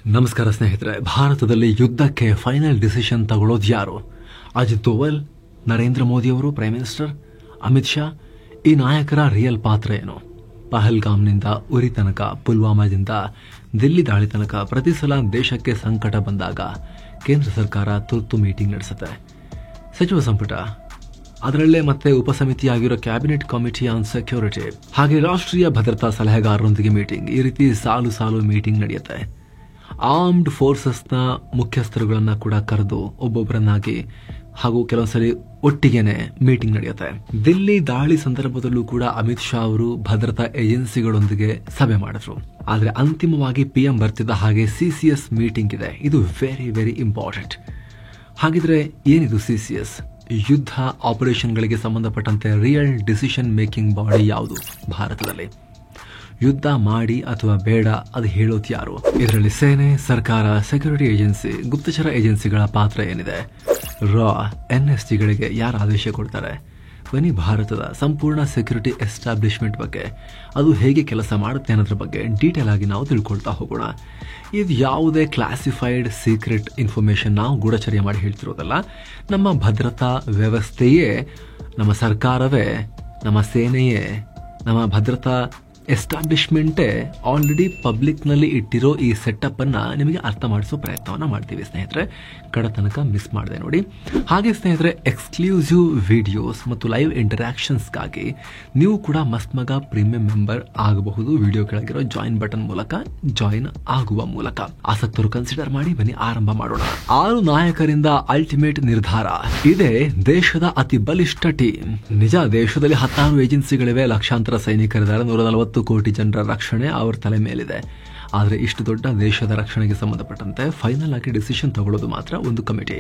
ನಮಸ್ಕಾರ ಸ್ನೇಹಿತರೆ. ಭಾರತದಲ್ಲಿ ಯುದ್ಧಕ್ಕೆ ಫೈನಲ್ ಡಿಸಿಷನ್ ತಗೊಳ್ಳೋದು ಯಾರು? ಅಜಿತ್ ದೋವಲ್, ನರೇಂದ್ರ ಮೋದಿ ಅವರು ಪ್ರೈಮ್ ಮಿನಿಸ್ಟರ್, ಅಮಿತ್ ಶಾ, ಈ ನಾಯಕರ ರಿಯಲ್ ಪಾತ್ರ ಏನು? ಪಹಲ್ಗಾಮ್ನಿಂದ ಉರಿ ತನಕ, ಪುಲ್ವಾಮಾದಿಂದ ದಿಲ್ಲಿ ದಾಳಿ ತನಕ ಪ್ರತಿ ಸಲ ದೇಶಕ್ಕೆ ಸಂಕಟ ಬಂದಾಗ ಕೇಂದ್ರ ಸರ್ಕಾರ ತುರ್ತು ಮೀಟಿಂಗ್ ನಡೆಸುತ್ತೆ. ಸಚಿವ ಸಂಪುಟ, ಅದರಲ್ಲೇ ಮತ್ತೆ ಉಪಸಮಿತಿಯಾಗಿರೋ ಕ್ಯಾಬಿನೆಟ್ ಕಮಿಟಿ ಆನ್ ಸೆಕ್ಯೂರಿಟಿ, ಹಾಗೆ ರಾಷ್ಟ್ರೀಯ ಭದ್ರತಾ ಸಲಹೆಗಾರರೊಂದಿಗೆ ಮೀಟಿಂಗ್, ಈ ರೀತಿ ಸಾಲು ಸಾಲು ಮೀಟಿಂಗ್ ನಡೆಯುತ್ತೆ. ಆರ್ಮ್ಡ್ ಫೋರ್ಸಸ್ನ ಮುಖ್ಯಸ್ಥರುಗಳನ್ನ ಕೂಡ ಕರೆದು ಒಬ್ಬೊಬ್ಬರನ್ನಾಗಿ ಹಾಗೂ ಕೆಲವೊಂದ್ಸಲಿ ಒಟ್ಟಿಗೆನೆ ಮೀಟಿಂಗ್ ನಡೆಯುತ್ತೆ. ದಿಲ್ಲಿ ದಾಳಿ ಸಂದರ್ಭದಲ್ಲೂ ಕೂಡ ಅಮಿತ್ ಶಾ ಅವರು ಭದ್ರತಾ ಏಜೆನ್ಸಿಗಳೊಂದಿಗೆ ಸಭೆ ಮಾಡಿದ್ರು. ಆದ್ರೆ ಅಂತಿಮವಾಗಿ PM ಬರ್ತಿದ್ದ ಹಾಗೆ CCS ಮೀಟಿಂಗ್ ಇದೆ. ಇದು ವೆರಿ ವೆರಿ ಇಂಪಾರ್ಟೆಂಟ್. ಹಾಗಿದ್ರೆ ಏನಿದು CCS? ಯುದ್ಧ ಆಪರೇಷನ್ಗಳಿಗೆ ಸಂಬಂಧಪಟ್ಟಂತೆ ರಿಯಲ್ ಡಿಸಿಷನ್ ಮೇಕಿಂಗ್ ಬಾಡಿ ಯಾವುದು ಭಾರತದಲ್ಲಿ? ಯುದ್ಧ ಮಾಡಿ ಅಥವಾ ಬೇಡ ಅದು ಹೇಳೋದು ಯಾರು? ಇದರಲ್ಲಿ ಸೇನೆ, ಸರ್ಕಾರ, ಸೆಕ್ಯೂರಿಟಿ ಏಜೆನ್ಸಿ, ಗುಪ್ತಚರ ಏಜೆನ್ಸಿಗಳ ಪಾತ್ರ ಏನಿದೆ? NSGಗಳಿಗೆ ಯಾರು ಆದೇಶ ಕೊಡ್ತಾರೆ? ಬನ್ನಿ, ಭಾರತದ ಸಂಪೂರ್ಣ ಸೆಕ್ಯೂರಿಟಿ ಎಸ್ಟಾಬ್ಲಿಷ್ಮೆಂಟ್ ಬಗ್ಗೆ, ಅದು ಹೇಗೆ ಕೆಲಸ ಮಾಡುತ್ತೆ ಅನ್ನೋದ್ರ ಬಗ್ಗೆ ಡೀಟೇಲ್ ಆಗಿ ನಾವು ತಿಳ್ಕೊಳ್ತಾ ಹೋಗೋಣ. ಇದು ಯಾವುದೇ ಕ್ಲಾಸಿಫೈಡ್ ಸೀಕ್ರೆಟ್ ಇನ್ಫಾರ್ಮೇಶನ್ ನಾವು ಗೂಢಚರ್ಯ ಮಾಡಿ ಹೇಳ್ತಿರೋದಲ್ಲ. ನಮ್ಮ ಭದ್ರತಾ ವ್ಯವಸ್ಥೆಯೇ, ನಮ್ಮ ಸರ್ಕಾರವೇ, ನಮ್ಮ ಸೇನೆಯೇ, ನಮ್ಮ ಭದ್ರತಾ ಎಸ್ಟಾಬ್ಲಿಷ್ಮೆಂಟೇ ಆಲ್ರೆಡಿ ಪಬ್ಲಿಕ್ನಲ್ಲಿ ಇಟ್ಟಿರೋ ಈ ಸೆಟಪ್ ಅನ್ನ ನಿಮಗೆ ಅರ್ಥ ಮಾಡಿಸೋ ಪ್ರಯತ್ನವನ್ನ ಮಾಡ್ತೀವಿ ಸ್ನೇಹಿತರೆ. ಕಡತನಕ ಮಿಸ್ ಮಾಡಿದೆ ನೋಡಿ. ಹಾಗೆ ಸ್ನೇಹಿತರೆ, ಎಕ್ಸ್ಕ್ಲೂಸಿವ್ ವಿಡಿಯೋಸ್ ಮತ್ತು ಲೈವ್ ಇಂಟರಾಕ್ಷನ್ಸ್ಗಾಗಿ ನೀವು ಕೂಡ ಮಸ್ತ್ ಮಗ ಪ್ರೀಮಿಯಂ ಮೆಂಬರ್ ಆಗಬಹುದು. ವಿಡಿಯೋ ಕೆಳಗಿರೋ ಜಾಯಿನ್ ಬಟನ್ ಮೂಲಕ ಜಾಯಿನ್ ಆಗುವ ಮೂಲಕ. ಆಸಕ್ತರು ಕನ್ಸಿಡರ್ ಮಾಡಿ. ಬನ್ನಿ ಆರಂಭ ಮಾಡೋಣ. 6 ನಾಯಕರಿಂದ ಅಲ್ಟಿಮೇಟ್ ನಿರ್ಧಾರ. ಇದೇ ದೇಶದ ಅತಿ ಬಲಿಷ್ಠ ಟೀಮ್. ನಿಜ, ದೇಶದಲ್ಲಿ 16 ಏಜೆನ್ಸಿಗಳಿವೆ, ಲಕ್ಷಾಂತರ ಸೈನಿಕರಿದ್ದಾರೆ, 140 ಕೋಟಿ ಜನರ ರಕ್ಷಣೆ ಅವರ ತಲೆ ಮೇಲಿದೆ. ಆದರೆ ಇಷ್ಟು ದೊಡ್ಡ ದೇಶದ ರಕ್ಷಣೆಗೆ ಸಂಬಂಧಪಟ್ಟಂತೆ ಫೈನಲ್ ಆಗಿ ಡಿಸಿಷನ್ ತಗೊಳ್ಳೋದು ಮಾತ್ರ ಒಂದು ಕಮಿಟಿ.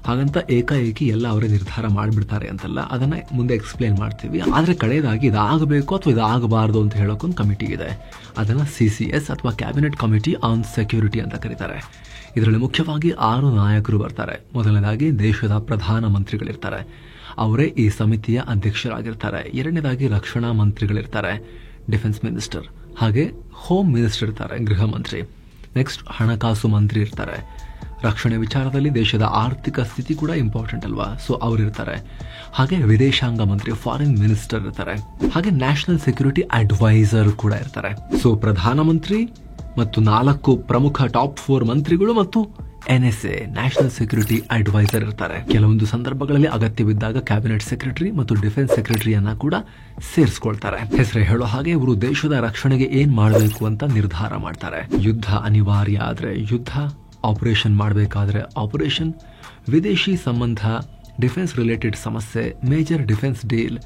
ಹಾಗಂತ ಏಕಾಏಕಿ ಎಲ್ಲ ಅವರೇ ನಿರ್ಧಾರ ಮಾಡಿಬಿಡ್ತಾರೆ ಅಂತಲ್ಲ, ಅದನ್ನ ಮುಂದೆ ಎಕ್ಸ್ಪ್ಲೇನ್ ಮಾಡ್ತೀವಿ. ಆದರೆ ಕಡೆಯದಾಗಿ ಇದಾಗಬೇಕು ಅಥವಾ ಇದಾಗಬಾರದು ಅಂತ ಹೇಳೋಕೊಂದು ಕಮಿಟಿ ಇದೆ. ಅದನ್ನ CCS ಅಥವಾ ಕ್ಯಾಬಿನೆಟ್ ಕಮಿಟಿ ಆನ್ ಸೆಕ್ಯೂರಿಟಿ ಅಂತ ಕರೀತಾರೆ. ಇದರಲ್ಲಿ ಮುಖ್ಯವಾಗಿ 6 ನಾಯಕರು ಬರ್ತಾರೆ. ಮೊದಲನೇದಾಗಿ ದೇಶದ ಪ್ರಧಾನ ಮಂತ್ರಿಗಳಿರ್ತಾರೆ, ಅವರೇ ಈ ಸಮಿತಿಯ ಅಧ್ಯಕ್ಷರಾಗಿರ್ತಾರೆ. ಎರಡನೇದಾಗಿ ರಕ್ಷಣಾ ಮಂತ್ರಿಗಳಿರ್ತಾರೆ, ಡಿಫೆನ್ಸ್ ಮಿನಿಸ್ಟರ್. ಹಾಗೆ ಹೋಮ್ ಮಿನಿಸ್ಟರ್ ಇರ್ತಾರೆ, ಗೃಹ ಮಂತ್ರಿ. ನೆಕ್ಸ್ಟ್ ಹಣಕಾಸು ಮಂತ್ರಿ ಇರ್ತಾರೆ. ರಕ್ಷಣೆ ವಿಚಾರದಲ್ಲಿ ದೇಶದ ಆರ್ಥಿಕ ಸ್ಥಿತಿ ಕೂಡ ಇಂಪಾರ್ಟೆಂಟ್ ಅಲ್ವಾ, ಸೊ ಅವರಿರ್ತಾರೆ. ಹಾಗೆ ವಿದೇಶಾಂಗ ಮಂತ್ರಿ, ಫಾರಿನ್ ಮಿನಿಸ್ಟರ್ ಇರ್ತಾರೆ. ಹಾಗೆ ನ್ಯಾಷನಲ್ ಸೆಕ್ಯೂರಿಟಿ ಅಡ್ವೈಸರ್ ಕೂಡ ಇರ್ತಾರೆ. ಸೊ ಪ್ರಧಾನಮಂತ್ರಿ ಮತ್ತು 4 ಪ್ರಮುಖ ಟಾಪ್ 4 ಮಂತ್ರಿಗಳು ಮತ್ತು NSA ನ್ಯಾಷನಲ್ ಸೆಕ್ಯೂರಿಟಿ ಅಡ್ವೈಸರ್ ಇರ್ತಾರೆ. ಕೆಲವೊಂದು ಸಂದರ್ಭಗಳಲ್ಲಿ ಅಗತ್ಯವಿದ್ದಾಗ ಕ್ಯಾಬಿನೆಟ್ ಸೆಕ್ರೆಟರಿ ಮತ್ತು ಡಿಫೆನ್ಸ್ ಸೆಕ್ರೆಟರಿಯನ್ನ ಕೂಡ ಸೇರಿಸ್ಕೊಳ್ತಾರೆ. ಹೆಸರೇ ಹೇಳೋ ಹಾಗೆ ಇವರು ದೇಶದ ರಕ್ಷಣೆಗೆ ಏನ್ ಮಾಡಬೇಕು ಅಂತ ನಿರ್ಧಾರ ಮಾಡ್ತಾರೆ. ಯುದ್ಧ ಅನಿವಾರ್ಯ ಆದ್ರೆ ಯುದ್ಧ, ಆಪರೇಷನ್ ಮಾಡಬೇಕಾದ್ರೆ ಆಪರೇಷನ್, ವಿದೇಶಿ ಸಂಬಂಧ, ಡಿಫೆನ್ಸ್ ರಿಲೇಟೆಡ್ ಸಮಸ್ಯೆ, major defence deal,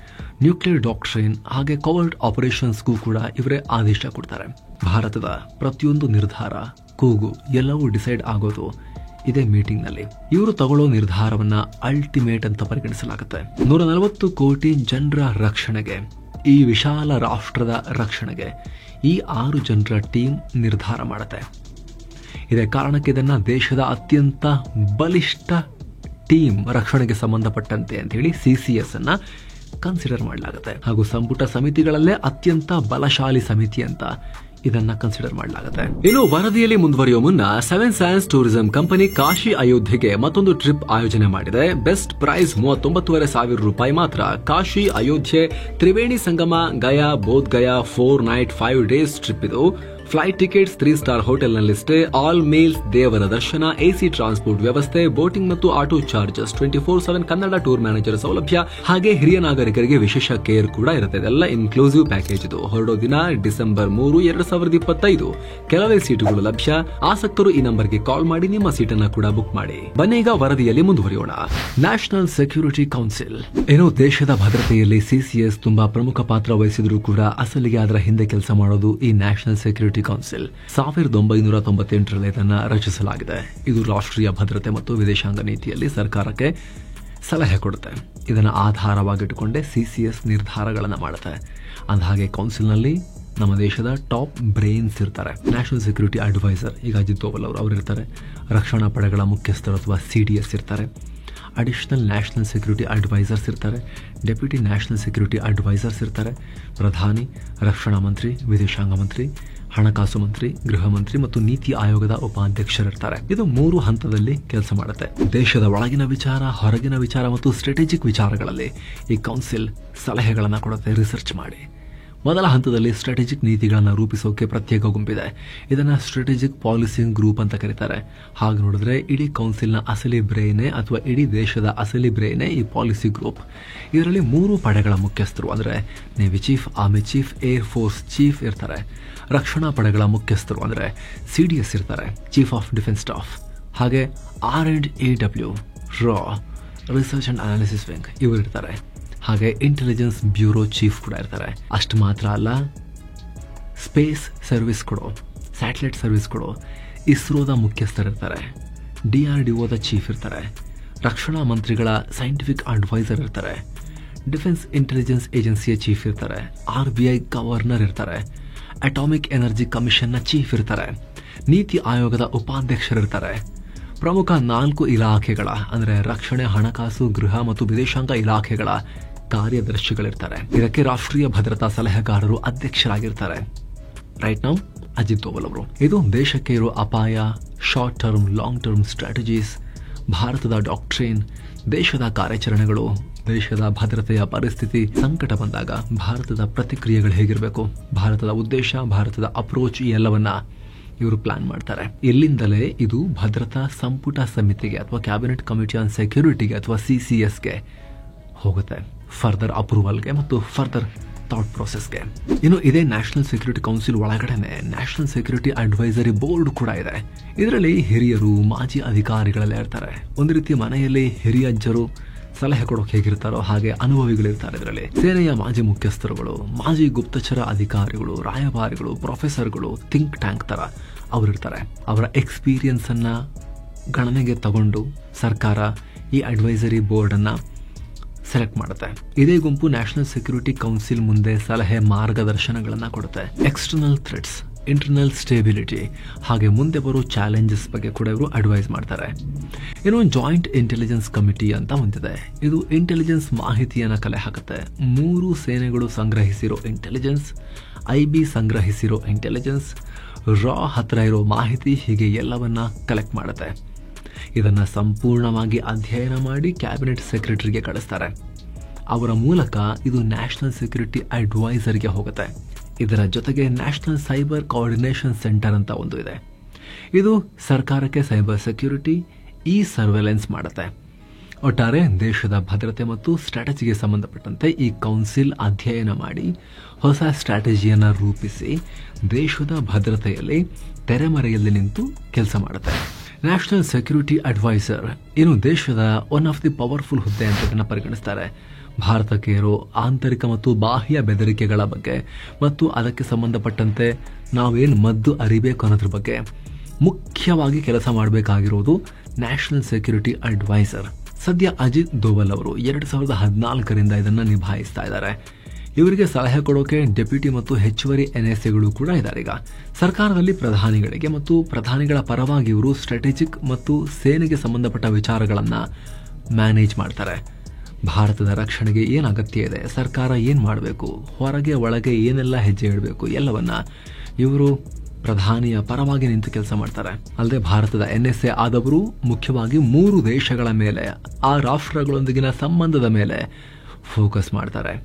nuclear doctrine, ಹಾಗೆ ಕವರ್ಡ್ ಆಪರೇಷನ್ಸ್ಗೂ ಕೂಡ ಇವರೇ ಆದೇಶ ಕೊಡ್ತಾರೆ. ಭಾರತದ ಪ್ರತಿಯೊಂದು ನಿರ್ಧಾರ, ಕೂಗು ಎಲ್ಲವೂ ಡಿಸೈಡ್ ಆಗೋದು ಇದೇ ಮೀಟಿಂಗ್ ನಲ್ಲಿ. ಇವರು ತಗೊಳ್ಳೋ ನಿರ್ಧಾರವನ್ನ ಅಲ್ಟಿಮೇಟ್ ಅಂತ ಪರಿಗಣಿಸಲಾಗುತ್ತೆ. 140 ಕೋಟಿ ಜನರ ರಕ್ಷಣೆಗೆ, ಈ ವಿಶಾಲ ರಾಷ್ಟ್ರದ ರಕ್ಷಣೆಗೆ ಈ 6 ಜನರ ಟೀಮ್ ನಿರ್ಧಾರ ಮಾಡುತ್ತೆ. ಇದೇ ಕಾರಣಕ್ಕೆ ಇದನ್ನ ದೇಶದ ಅತ್ಯಂತ ಬಲಿಷ್ಠ ಟೀಮ್ ರಕ್ಷಣೆಗೆ ಸಂಬಂಧಪಟ್ಟಂತೆ ಅಂತ ಹೇಳಿ CCS ಅನ್ನ ಕನ್ಸಿಡರ್ ಮಾಡಲಾಗುತ್ತೆ. ಹಾಗೂ ಸಂಪುಟ ಸಮಿತಿಗಳಲ್ಲೇ ಅತ್ಯಂತ ಬಲಶಾಲಿ ಸಮಿತಿ ಅಂತ ಇದನ್ನ ಕನ್ಸಿಡರ್ ಮಾಡಲಾಗುತ್ತೆ. ಇನ್ನು ವರದಿಯಲ್ಲಿ ಮುಂದುವರಿಯುವ ಮುನ್ನ 7 ಸೈನ್ಸ್ ಟೂರಿಸಂ ಕಂಪನಿ ಕಾಶಿ ಅಯೋಧ್ಯೆಗೆ ಮತ್ತೊಂದು ಟ್ರಿಪ್ ಆಯೋಜನೆ ಮಾಡಿದೆ. ಬೆಸ್ಟ್ ಪ್ರೈಸ್ 39,500 ರೂಪಾಯಿ ಮಾತ್ರ. Kashi Ayodhya Triveni Sangam Gaya Bodh Gaya 4 night 5 days trip ಇದು. ಫ್ಲೈಟ್ ಟಿಕೆಟ್ಸ್ 3 ಸ್ಟಾರ್ ಹೋಟೆಲ್ ನಲ್ಲಿಷ್ಟೇ. ಆಲ್ ಮೀಲ್ಸ್, ದೇವರ ದರ್ಶನ, AC ಟ್ರಾನ್ಸ್ಪೋರ್ಟ್ ವ್ಯವಸ್ಥೆ, ಬೋಟಿಂಗ್ ಮತ್ತು auto charges, 24/7 Kannada tour manager ಸೌಲಭ್ಯ, ಹಾಗೆ ಹಿರಿಯ ನಾಗರಿಕರಿಗೆ ವಿಶೇಷ ಕೇರ್ ಕೂಡ ಇರುತ್ತೆ. ಇದೆಲ್ಲ ಇನ್ಕ್ಲೂಸಿವ್ ಪ್ಯಾಕೇಜ್ ಇದು. ಹೊರಡೋ ದಿನ ಡಿಸೆಂಬರ್ 3, 2025. ಕೆಲವೇ ಸೀಟುಗಳು ಲಭ್ಯ. ಆಸಕ್ತರು ಈ ನಂಬರ್ಗೆ ಕಾಲ್ ಮಾಡಿ ನಿಮ್ಮ ಸೀಟನ್ನ ಕೂಡ ಬುಕ್ ಮಾಡಿ. ಬನ್ನಿ ಈಗ ವರದಿಯಲ್ಲಿ ಮುಂದುವರಿಯೋಣ. National security council. ಏನೋ ದೇಶದ ಭದ್ರತೆಯಲ್ಲಿ CCS ತುಂಬಾ ಪ್ರಮುಖ ಪಾತ್ರ ವಹಿಸಿದ್ರು ಕೂಡ ಅಸಲಿಗೆ ಅದರ ಹಿಂದೆ ಕೆಲಸ ಮಾಡೋದು ಈ ನ್ಯಾಷನಲ್ ಸೆಕ್ಯೂರಿಟಿ ಕೌನ್ಸಿಲ್. 1998ರಲ್ಲಿ ಇದನ್ನು ರಚಿಸಲಾಗಿದೆ. ಇದು ರಾಷ್ಟ್ರೀಯ ಭದ್ರತೆ ಮತ್ತು ವಿದೇಶಾಂಗ ನೀತಿಯಲ್ಲಿ ಸರ್ಕಾರಕ್ಕೆ ಸಲಹೆ ಕೊಡುತ್ತೆ. ಇದನ್ನು ಆಧಾರವಾಗಿಟ್ಟುಕೊಂಡೇ CCS ನಿರ್ಧಾರಗಳನ್ನು ಮಾಡುತ್ತೆ. ಅಂದಹಾಗೆ ಕೌನ್ಸಿಲ್ನಲ್ಲಿ ನಮ್ಮ ದೇಶದ ಟಾಪ್ ಬ್ರೈನ್ಸ್ ಇರ್ತಾರೆ. ನ್ಯಾಷನಲ್ ಸೆಕ್ಯೂರಿಟಿ ಅಡ್ವೈಸರ್, ಈಗ ಅಜಿತ್ ದೋವಲ್ ಅವರು ಇರ್ತಾರೆ. ರಕ್ಷಣಾ ಪಡೆಗಳ ಮುಖ್ಯಸ್ಥರು ಅಥವಾ CDS ಇರ್ತಾರೆ. ಅಡಿಷನಲ್ ನ್ಯಾಷನಲ್ ಸೆಕ್ಯೂರಿಟಿ ಅಡ್ವೈಸರ್ಸ್ ಇರ್ತಾರೆ. ಡೆಪ್ಯೂಟಿ ನ್ಯಾಷನಲ್ ಸೆಕ್ಯೂರಿಟಿ ಅಡ್ವೈಸರ್ಸ್ ಇರ್ತಾರೆ. ಪ್ರಧಾನಿ, ರಕ್ಷಣಾ ಮಂತ್ರಿ, ವಿದೇಶಾಂಗ ಮಂತ್ರಿ, ಹಣಕಾಸು ಮಂತ್ರಿ, ಗೃಹ ಮಂತ್ರಿ ಮತ್ತು ನೀತಿ ಆಯೋಗದ ಉಪಾಧ್ಯಕ್ಷರಿರ್ತಾರೆ. ಇದು 3 ಹಂತದಲ್ಲಿ ಕೆಲಸ ಮಾಡುತ್ತೆ. ದೇಶದ ಒಳಗಿನ ವಿಚಾರ, ಹೊರಗಿನ ವಿಚಾರ ಮತ್ತು ಸ್ಟ್ರಾಟಜಿಕ್ ವಿಚಾರಗಳಲ್ಲಿ ಈ ಕೌನ್ಸಿಲ್ ಸಲಹೆಗಳನ್ನು ಕೊಡುತ್ತೆ. ರಿಸರ್ಚ್ ಮಾಡಿ. ಮೊದಲ ಹಂತದಲ್ಲಿ ಸ್ಟ್ರಾಟಜಿಕ್ ನೀತಿಗಳನ್ನು ರೂಪಿಸೋಕೆ ಪ್ರತ್ಯೇಕ ಗುಂಪಿದೆ. ಇದನ್ನ ಸ್ಟ್ರಾಟಜಿಕ್ ಪಾಲಿಸಿಂಗ್ ಗ್ರೂಪ್ ಅಂತ ಕರೀತಾರೆ. ಹಾಗೆ ನೋಡಿದ್ರೆ ಇಡೀ ಕೌನ್ಸಿಲ್ನ ಅಸಲಿ ಬ್ರೇನೆ ಅಥವಾ ಇಡೀ ದೇಶದ ಅಸಲಿ ಬ್ರೇನೆ ಈ ಪಾಲಿಸಿ ಗ್ರೂಪ್. ಇದರಲ್ಲಿ 3 ಪಡೆಗಳ ಮುಖ್ಯಸ್ಥರು ಅಂದ್ರೆ navy chief, army chief, air force chief ಇರ್ತಾರೆ. ರಕ್ಷಣಾ ಪಡೆಗಳ ಮುಖ್ಯಸ್ಥರು ಅಂದ್ರೆ CDS ಇರ್ತಾರೆ, ಚೀಫ್ ಆಫ್ ಡಿಫೆನ್ಸ್ ಸ್ಟಾಫ್. ಹಾಗೆ R&AW ರಾ ರಿಸರ್ಚ್ ಅಂಡ್ ಅನಾಲಿಸಿಸ್ ವಿಂಗ್ ಇವರು ಇರ್ತಾರೆ. ಹಾಗೆ ಇಂಟೆಲಿಜೆನ್ಸ್ ಬ್ಯೂರೋ ಚೀಫ್ ಕೂಡ ಇರ್ತಾರೆ. ಅಷ್ಟು ಮಾತ್ರ ಅಲ್ಲ, ಸ್ಪೇಸ್ ಸರ್ವಿಸ್ ಕೊಡೋ, ಸ್ಯಾಟಲೈಟ್ ಸರ್ವಿಸ್ ಕೊಡೋ ಇಸ್ರೋದ ಮುಖ್ಯಸ್ಥರಿರ್ತಾರೆ. DRDOದ ಚೀಫ್ ಇರ್ತಾರೆ. ರಕ್ಷಣಾ ಮಂತ್ರಿಗಳ ಸೈಂಟಿಫಿಕ್ ಅಡ್ವೈಸರ್ ಇರ್ತಾರೆ. ಡಿಫೆನ್ಸ್ ಇಂಟೆಲಿಜೆನ್ಸ್ ಏಜೆನ್ಸಿಯ ಚೀಫ್ ಇರ್ತಾರೆ. RBI ಗವರ್ನರ್ ಇರ್ತಾರೆ. ಅಟಾಮಿಕ್ ಎನರ್ಜಿ ಕಮಿಷನ್ನ ಚೀಫ್ ಇರ್ತಾರೆ. ನೀತಿ ಆಯೋಗದ ಉಪಾಧ್ಯಕ್ಷರಿರ್ತಾರೆ. ಪ್ರಮುಖ 4 ಇಲಾಖೆಗಳ ಅಂದರೆ ರಕ್ಷಣೆ, ಹಣಕಾಸು, ಗೃಹ ಮತ್ತು ವಿದೇಶಾಂಗ ಇಲಾಖೆಗಳ ಕಾರ್ಯದರ್ಶಿಗಳಿರ್ತಾರೆ. ಇದಕ್ಕೆ ರಾಷ್ಟ್ರೀಯ ಭದ್ರತಾ ಸಲಹೆಗಾರರು ಅಧ್ಯಕ್ಷರಾಗಿರ್ತಾರೆ. ರೈಟ್ ನೌ ಅಜಿತ್ ದೋವಲ್ ಅವರು. ಇದು ದೇಶಕ್ಕೆ ಇರೋ ಅಪಾಯ, short term, long term strategies, ಭಾರತದ ಡಾಕ್ಟ್ರಿನ್, ದೇಶದ ಕಾರ್ಯಾಚರಣೆಗಳು, ದೇಶದ ಭದ್ರತೆಯ ಪರಿಸ್ಥಿತಿ, ಸಂಕಟ ಬಂದಾಗ ಭಾರತದ ಪ್ರತಿಕ್ರಿಯೆಗಳು ಹೇಗಿರಬೇಕು, ಭಾರತದ ಉದ್ದೇಶ, ಭಾರತದ ಅಪ್ರೋಚ್, ಈ ಎಲ್ಲವನ್ನ ಇವರು ಪ್ಲಾನ್ ಮಾಡ್ತಾರೆ. ಇಲ್ಲಿಂದಲೇ ಇದು ಭದ್ರತಾ ಸಂಪುಟ ಸಮಿತಿಗೆ ಅಥವಾ ಕ್ಯಾಬಿನೆಟ್ ಕಮಿಟಿ ಆನ್ ಸೆಕ್ಯೂರಿಟಿಗೆ ಅಥವಾ CCSಗೆ ಹೋಗುತ್ತೆ, ಫರ್ದರ್ ಅಪ್ರೂವಲ್ಗೆ ಮತ್ತು ಫರ್ದರ್ ಥಾಟ್ ಪ್ರೋಸೆಸ್ಗೆ. ಇನ್ನು ಇದೇ ನ್ಯಾಷನಲ್ ಸೆಕ್ಯೂರಿಟಿ ಕೌನ್ಸಿಲ್ ಒಳಗಡೆನೆ ನ್ಯಾಷನಲ್ ಸೆಕ್ಯೂರಿಟಿ ಅಡ್ವೈಸರಿ ಬೋರ್ಡ್ ಕೂಡ ಇದೆ. ಇದರಲ್ಲಿ ಹಿರಿಯರು, ಮಾಜಿ ಅಧಿಕಾರಿಗಳೆಲ್ಲ ಇರ್ತಾರೆ. ಒಂದು ರೀತಿ ಮನೆಯಲ್ಲಿ ಹಿರಿಯಜ್ಜರು ಸಲಹೆ ಕೊಡೋಕೆ ಹೇಗಿರ್ತಾರೋ ಹಾಗೆ ಅನುಭವಿಗಳಿರ್ತಾರೆ. ಇದರಲ್ಲಿ ಸೇನೆಯ ಮಾಜಿ ಮುಖ್ಯಸ್ಥರುಗಳು, ಮಾಜಿ ಗುಪ್ತಚರ ಅಧಿಕಾರಿಗಳು, ರಾಯಭಾರಿಗಳು, ಪ್ರೊಫೆಸರ್ಗಳು, ಥಿಂಕ್ ಟ್ಯಾಂಕ್ ತರ ಅವರಿರ್ತಾರೆ. ಅವರ ಎಕ್ಸ್ಪೀರಿಯನ್ಸ್ ಅನ್ನ ಗಣನೆಗೆ ತಗೊಂಡು ಸರ್ಕಾರ ಈ ಅಡ್ವೈಸರಿ ಬೋರ್ಡ್ ಅನ್ನ ಸೆಲೆಕ್ಟ್ ಮಾಡುತ್ತೆ. ಇದೇ ಗುಂಪು ನ್ಯಾಷನಲ್ ಸೆಕ್ಯೂರಿಟಿ ಕೌನ್ಸಿಲ್ ಮುಂದೆ ಸಲಹೆ, ಮಾರ್ಗದರ್ಶನಗಳನ್ನ ಕೊಡುತ್ತೆ. ಎಕ್ಸ್ಟರ್ನಲ್ ಥ್ರೆಟ್ಸ್, ಇಂಟರ್ನಲ್ ಸ್ಟೇಬಿಲಿಟಿ ಹಾಗೆ ಮುಂದೆ ಬರೋ ಚಾಲೆಂಜಸ್ ಬಗ್ಗೆ ಕೂಡ ಇವರು ಅಡ್ವೈಸ್ ಮಾಡ್ತಾರೆ. ಇನ್ನು ಜಾಯಿಂಟ್ ಇಂಟೆಲಿಜೆನ್ಸ್ ಕಮಿಟಿ ಅಂತ ಒಂದಿದೆ. ಇದು ಇಂಟೆಲಿಜೆನ್ಸ್ ಮಾಹಿತಿಯನ್ನ ಕಲೆ ಹಾಕುತ್ತೆ. 3 ಸೇನೆಗಳು ಸಂಗ್ರಹಿಸಿರೋ ಇಂಟೆಲಿಜೆನ್ಸ್, IB ಸಂಗ್ರಹಿಸಿರೋ ಇಂಟೆಲಿಜೆನ್ಸ್, ರಾ ಹತ್ರ ಇರೋ ಮಾಹಿತಿ, ಹೀಗೆ ಎಲ್ಲವನ್ನ ಕಲೆಕ್ಟ್ ಮಾಡುತ್ತೆ. ಇದನ್ನ ಸಂಪೂರ್ಣವಾಗಿ ಅಧ್ಯಯನ ಮಾಡಿ ಕ್ಯಾಬಿನೆಟ್ ಸೆಕ್ರೆಟರಿಗೆ ಕಳಿಸ್ತಾರೆ. ಅವರ ಮೂಲಕ ಇದು ನ್ಯಾಷನಲ್ ಸೆಕ್ಯೂರಿಟಿ ಅಡ್ವೈಸರ್ಗೆ ಹೋಗುತ್ತೆ. ಇದರ ಜೊತೆಗೆ ನ್ಯಾಷನಲ್ ಸೈಬರ್ ಕೋಆರ್ಡಿನೇಷನ್ ಸೆಂಟರ್ ಅಂತ ಒಂದು ಇದೆ. ಇದು ಸರ್ಕಾರಕ್ಕೆ ಸೈಬರ್ ಸೆಕ್ಯೂರಿಟಿ, ಸರ್ವೆಲೆನ್ಸ್ ಮಾಡುತ್ತೆ. ಒಟ್ಟಾರೆ ದೇಶದ ಭದ್ರತೆ ಮತ್ತು ಸ್ಟ್ರಾಟಜಿಗೆ ಸಂಬಂಧಪಟ್ಟಂತೆ ಈ ಕೌನ್ಸಿಲ್ ಅಧ್ಯಯನ ಮಾಡಿ ಹೊಸ ಸ್ಟ್ರಾಟಜಿಯನ್ನು ರೂಪಿಸಿ ದೇಶದ ಭದ್ರತೆಯಲ್ಲಿ ತೆರೆಮರೆಯಲ್ಲಿ ನಿಂತು ಕೆಲಸ ಮಾಡುತ್ತೆ. ನ್ಯಾಷನಲ್ ಸೆಕ್ಯೂರಿಟಿ ಅಡ್ವೈಸರ್ ಇನ್ನು ದೇಶದ ಒನ್ ಆಫ್ ದಿ ಪವರ್ಫುಲ್ ಹುದ್ದೆ ಅಂತ ಇದನ್ನು ಪರಿಗಣಿಸ್ತಾರೆ. ಭಾರತಕ್ಕೆ ಇರೋ ಆಂತರಿಕ ಮತ್ತು ಬಾಹ್ಯ ಬೆದರಿಕೆಗಳ ಬಗ್ಗೆ ಮತ್ತು ಅದಕ್ಕೆ ಸಂಬಂಧಪಟ್ಟಂತೆ ನಾವೇನು ಮದ್ದು ಅರಿಬೇಕು ಅನ್ನೋದ್ರ ಬಗ್ಗೆ ಮುಖ್ಯವಾಗಿ ಕೆಲಸ ಮಾಡಬೇಕಾಗಿರೋದು ನ್ಯಾಷನಲ್ ಸೆಕ್ಯೂರಿಟಿ ಅಡ್ವೈಸರ್. ಸದ್ಯ ಅಜಿತ್ ದೋವಲ್ ಅವರು 2014ರಿಂದ ಇದನ್ನು ನಿಭಾಯಿಸ್ತಾ ಇದ್ದಾರೆ. ಇವರಿಗೆ ಸಲಹೆ ಕೊಡೋಕೆ ಡೆಪ್ಯೂಟಿ ಮತ್ತು ಹೆಚ್ಚುವರಿ NSAಗಳು ಕೂಡ ಇದ್ದಾರೆ. ಈಗ ಸರ್ಕಾರದಲ್ಲಿ ಪ್ರಧಾನಿಗಳಿಗೆ ಮತ್ತು ಪ್ರಧಾನಿಗಳ ಪರವಾಗಿ ಇವರು ಸ್ಟ್ರಾಟಜಿಕ್ ಮತ್ತು ಸೇನೆಗೆ ಸಂಬಂಧಪಟ್ಟ ವಿಚಾರಗಳನ್ನ ಮ್ಯಾನೇಜ್ ಮಾಡ್ತಾರೆ. ಭಾರತದ ರಕ್ಷಣೆಗೆ ಏನು ಅಗತ್ಯ ಇದೆ, ಸರ್ಕಾರ ಏನು ಮಾಡಬೇಕು, ಹೊರಗೆ ಒಳಗೆ ಏನೆಲ್ಲ ಹೆಜ್ಜೆ ಇಡಬೇಕು, ಎಲ್ಲವನ್ನ ಇವರು ಪ್ರಧಾನಿಯ ಪರವಾಗಿ ನಿಂತು ಕೆಲಸ ಮಾಡ್ತಾರೆ. ಅಲ್ಲದೆ ಭಾರತದ NSA ಆದವರು ಮುಖ್ಯವಾಗಿ 3 ದೇಶಗಳ ಮೇಲೆ, ಆ ರಾಷ್ಟ್ರಗಳೊಂದಿಗಿನ ಸಂಬಂಧದ ಮೇಲೆ ಫೋಕಸ್ ಮಾಡ್ತಾರೆ.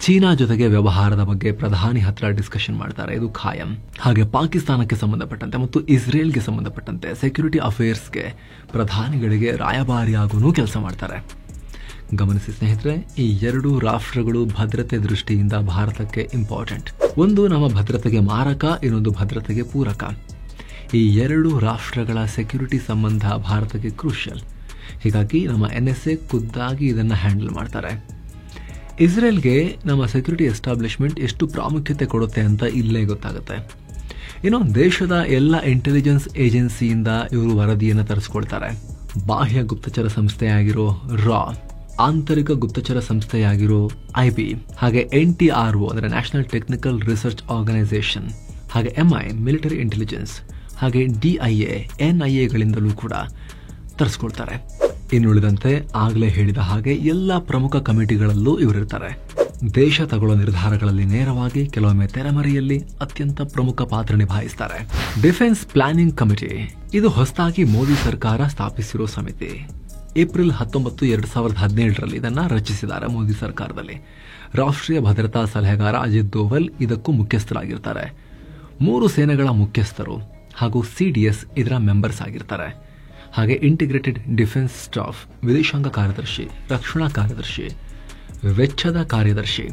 ಚೀನಾ ಜೊತೆಗೆ ವ್ಯವಹಾರದ ಬಗ್ಗೆ ಪ್ರಧಾನಿ ಹತ್ರ ಡಿಸ್ಕಷನ್ ಮಾಡ್ತಾರೆ, ಇದು ಖಾಯಂ. ಹಾಗೆ ಪಾಕಿಸ್ತಾನಕ್ಕೆ ಸಂಬಂಧಪಟ್ಟಂತೆ ಮತ್ತು ಇಸ್ರೇಲ್ಗೆ ಸಂಬಂಧಪಟ್ಟಂತೆ ಸೆಕ್ಯೂರಿಟಿ ಅಫೇರ್ಸ್ಗೆ ಪ್ರಧಾನಿಗಳಿಗೆ ರಾಯಭಾರಿಯಾಗೂ ಕೆಲಸ ಮಾಡ್ತಾರೆ. ಗಮನಿಸಿ ಸ್ನೇಹಿತರೆ, ಈ 2 ರಾಷ್ಟ್ರಗಳು ಭದ್ರತೆ ದೃಷ್ಟಿಯಿಂದ ಭಾರತಕ್ಕೆ ಇಂಪಾರ್ಟೆಂಟ್. ಒಂದು ನಮ್ಮ ಭದ್ರತೆಗೆ ಮಾರಕ, ಇನ್ನೊಂದು ಭದ್ರತೆಗೆ ಪೂರಕ. ಈ 2 ರಾಷ್ಟ್ರಗಳ ಸೆಕ್ಯೂರಿಟಿ ಸಂಬಂಧ ಭಾರತಕ್ಕೆ ಕ್ರೂಷಿಯಲ್. ಹೀಗಾಗಿ ನಮ್ಮ NSA ಖುದ್ದಾಗಿ ಇದನ್ನು ಹ್ಯಾಂಡಲ್ ಮಾಡ್ತಾರೆ. ಇಸ್ರೇಲ್ಗೆ ನಮ್ಮ ಸೆಕ್ಯೂರಿಟಿ ಎಸ್ಟಾಬ್ಲಿಷ್ಮೆಂಟ್ ಎಷ್ಟು ಪ್ರಾಮುಖ್ಯತೆ ಕೊಡುತ್ತೆ ಅಂತ ಇಲ್ಲೇ ಗೊತ್ತಾಗುತ್ತೆ. ಇನ್ನು ದೇಶದ ಎಲ್ಲ ಇಂಟೆಲಿಜೆನ್ಸ್ ಏಜೆನ್ಸಿಯಿಂದ ಇವರು ವರದಿಯನ್ನು ತರಿಸ್ಕೊಳ್ತಾರೆ. ಬಾಹ್ಯ ಗುಪ್ತಚರ ಸಂಸ್ಥೆಯಾಗಿರೋ ರಾ, ಆಂತರಿಕ ಗುಪ್ತಚರ ಸಂಸ್ಥೆಯಾಗಿರೋ IB, ಹಾಗೆ NTRO ಅಂದರೆ ನ್ಯಾಷನಲ್ ಟೆಕ್ನಿಕಲ್ ರಿಸರ್ಚ್ ಆರ್ಗನೈಸೇಷನ್, ಹಾಗೆ MI ಮಿಲಿಟರಿ ಇಂಟೆಲಿಜೆನ್ಸ್, ಹಾಗೆ DIA NIAಗಳಿಂದಲೂ ಕೂಡ ತರಿಸ್ಕೊಳ್ತಾರೆ. ಇನ್ನುಳಿದಂತೆ ಆಗಲೇ ಹೇಳಿದ ಹಾಗೆ ಎಲ್ಲ ಪ್ರಮುಖ ಕಮಿಟಿಗಳಲ್ಲೂ ಇವರಿರ್ತಾರೆ. ದೇಶ ತಗೊಳ್ಳೋ ನಿರ್ಧಾರಗಳಲ್ಲಿ ನೇರವಾಗಿ ಕೆಲವೊಮ್ಮೆ ತೆರೆಮರೆಯಲ್ಲಿ ಅತ್ಯಂತ ಪ್ರಮುಖ ಪಾತ್ರ ನಿಭಾಯಿಸ್ತಾರೆ. ಡಿಫೆನ್ಸ್ ಪ್ಲಾನಿಂಗ್ ಕಮಿಟಿ ಇದು ಹೊಸದಾಗಿ ಮೋದಿ ಸರ್ಕಾರ ಸ್ಥಾಪಿಸಿರೋ ಸಮಿತಿ. ಏಪ್ರಿಲ್ 19, 2017ರಲ್ಲಿ ಇದನ್ನ ರಚಿಸಿದ್ದಾರೆ ಮೋದಿ ಸರ್ಕಾರದಲ್ಲಿ. ರಾಷ್ಟ್ರೀಯ ಭದ್ರತಾ ಸಲಹೆಗಾರ ಅಜಿತ್ ದೋವಲ್ ಇದಕ್ಕೂ ಮುಖ್ಯಸ್ಥರಾಗಿರ್ತಾರೆ. 3 ಸೇನೆಗಳ ಮುಖ್ಯಸ್ಥರು ಹಾಗೂ CDS ಇದರ ಮೆಂಬರ್ಸ್ ಆಗಿರ್ತಾರೆ. ಹಾಗೆ ಇಂಟಿಗ್ರೇಟೆಡ್ ಡಿಫೆನ್ಸ್ ಸ್ಟಾಫ್, ವಿದೇಶಾಂಗ ಕಾರ್ಯದರ್ಶಿ, ರಕ್ಷಣಾ ಕಾರ್ಯದರ್ಶಿ, ವೆಚ್ಚದ ಕಾರ್ಯದರ್ಶಿ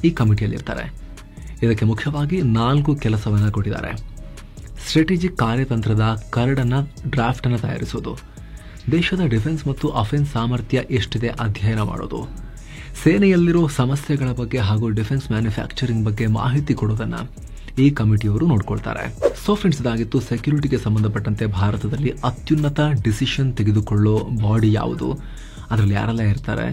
ಈ ಕಮಿಟಿಯಲ್ಲಿರ್ತಾರೆ. ಇದಕ್ಕೆ ಮುಖ್ಯವಾಗಿ 4 ಕೆಲಸವನ್ನು ಕೊಟ್ಟಿದ್ದಾರೆ. ಸ್ಟ್ರಾಟಜಿಕ್ ಕಾರ್ಯತಂತ್ರದ ಕರಡನ್ನ ಡ್ರಾಫ್ಟ್ ಅನ್ನು ತಯಾರಿಸೋದು, ದೇಶದ ಡಿಫೆನ್ಸ್ ಮತ್ತು ಅಫೆನ್ಸ್ ಸಾಮರ್ಥ್ಯ ಎಷ್ಟಿದೆ ಅಧ್ಯಯನ ಮಾಡೋದು, ಸೇನೆಯಲ್ಲಿರೋ ಸಮಸ್ಯೆಗಳ ಬಗ್ಗೆ ಹಾಗೂ ಡಿಫೆನ್ಸ್ ಮ್ಯಾನುಫ್ಯಾಕ್ಚರಿಂಗ್ ಬಗ್ಗೆ ಮಾಹಿತಿ ಕೊಡೋದನ್ನ ಈ ಕಮಿಟಿಯವರು ನೋಡ್ಕೊಳ್ತಾರೆ. ಸೊ ಫ್ರೆಂಡ್ಸ್, ಇದಾಗಿತ್ತು ಸೆಕ್ಯೂರಿಟಿಗೆ ಸಂಬಂಧಪಟ್ಟಂತೆ ಭಾರತದಲ್ಲಿ ಅತ್ಯುನ್ನತ ಡಿಸಿಷನ್ ತೆಗೆದುಕೊಳ್ಳೋ ಬಾಡಿ ಯಾವುದು, ಅದರಲ್ಲಿ ಯಾರೆಲ್ಲ ಇರ್ತಾರೆ,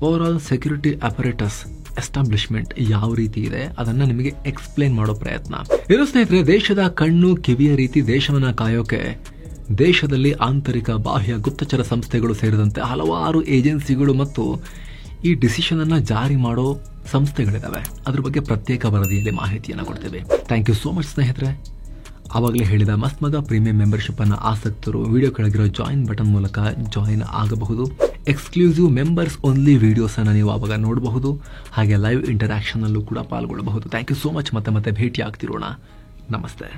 over all security apparatus establishment ಯಾವ ರೀತಿ ಇದೆ ಅದನ್ನ ನಿಮಗೆ ಎಕ್ಸ್ಪ್ಲೇನ್ ಮಾಡೋ ಪ್ರಯತ್ನ. ಇರೋ ಸ್ನೇಹಿತರೆ, ದೇಶದ ಕಣ್ಣು ಕಿವಿಯ ರೀತಿ ದೇಶವನ್ನ ಕಾಯೋಕೆ ದೇಶದಲ್ಲಿ ಆಂತರಿಕ ಬಾಹ್ಯ ಗುಪ್ತಚರ ಸಂಸ್ಥೆಗಳು ಸೇರಿದಂತೆ ಹಲವಾರು ಏಜೆನ್ಸಿಗಳು ಮತ್ತು ಈ ಡಿಸಿಷನ್ ಅನ್ನ ಜಾರಿ ಮಾಡೋ ಸಂಸ್ಥೆಗಳಿದಾವೆ. ಅದ್ರ ಬಗ್ಗೆ ಪ್ರತ್ಯೇಕ ವರದಿಯಲ್ಲಿ ಮಾಹಿತಿಯನ್ನು ಕೊಡ್ತೇವೆ. ಥ್ಯಾಂಕ್ ಯು ಸೋ ಮಚ್ ಸ್ನೇಹಿತರೆ. ಆವಾಗಲೇ ಹೇಳಿದ ಮಸ್ತ್ ಮಗ ಪ್ರೀಮಿಯಂ ಮೆಂಬರ್ಶಿಪ್ ಅನ್ನು ಆಸಕ್ತರು ವಿಡಿಯೋ ಕೆಳಗಿರೋ ಜಾಯಿನ್ ಬಟನ್ ಮೂಲಕ ಜಾಯಿನ್ ಆಗಬಹುದು. ಎಕ್ಸ್ಕ್ಲೂಸಿವ್ ಮೆಂಬರ್ಸ್ ಓನ್ಲಿ ವಿಡಿಯೋಸ್ ಅನ್ನು ನೀವು ಆವಾಗ ನೋಡಬಹುದು. ಹಾಗೆ ಲೈವ್ ಇಂಟರಾಕ್ಷನ್ ಅಲ್ಲೂ ಕೂಡ ಪಾಲ್ಗೊಳ್ಳಬಹುದು. Thank you so much. ಮತ್ತೆ ಭೇಟಿ ಆಗ್ತಿರೋಣ. ನಮಸ್ತೆ.